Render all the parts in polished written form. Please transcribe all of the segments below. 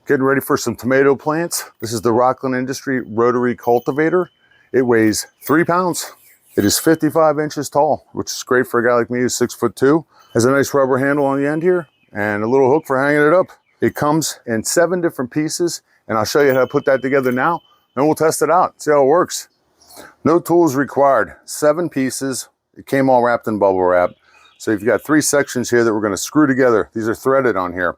Getting ready for some tomato plants. This is the Rocklin Industry rotary cultivator. It weighs 3 pounds. It is 55 inches tall, which is great for a guy like me who's 6'2". Has a nice rubber handle on the end here and a little hook for hanging it up. It comes in 7 different pieces, and I'll show you how to put that together now. Then we'll test it out, see how it works. No tools required. 7 pieces. It came all wrapped in bubble wrap. So you've got 3 sections here that we're going to screw together. These are threaded on here.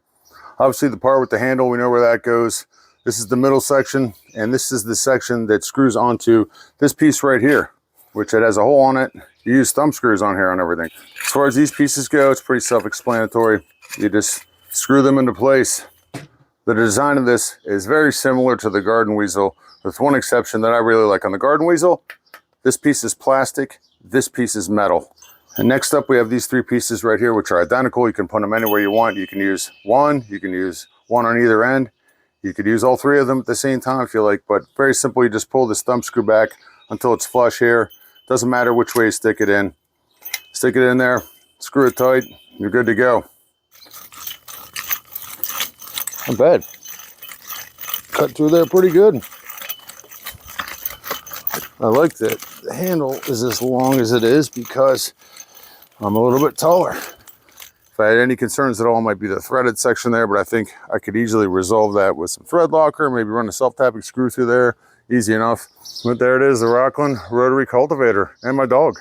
Obviously the part with the handle, we know where that goes. This is the middle section, and this is the section that screws onto this piece right here, which it has a hole on it. You use thumb screws on here on everything. As far as these pieces go, it's pretty self-explanatory. You just screw them into place. The design of this is very similar to the garden weasel, with one exception that I really like. On the garden weasel, this piece is plastic, this piece is metal. And next up, we have these 3 pieces right here, which are identical. You can put them anywhere you want. You can use one on either end. You could use all 3 of them at the same time if you like, but very simple. You just pull this thumb screw back until it's flush here. Doesn't matter which way you stick it in. Stick it in there, screw it tight, you're good to go. Not bad. Cut through there pretty good. I like that the handle is as long as it is because I'm a little bit taller. If I had any concerns at all, it might be the threaded section there, but I think I could easily resolve that with some thread locker, maybe run a self-tapping screw through there. Easy enough. But there it is, the Rocklin rotary cultivator, and my dog.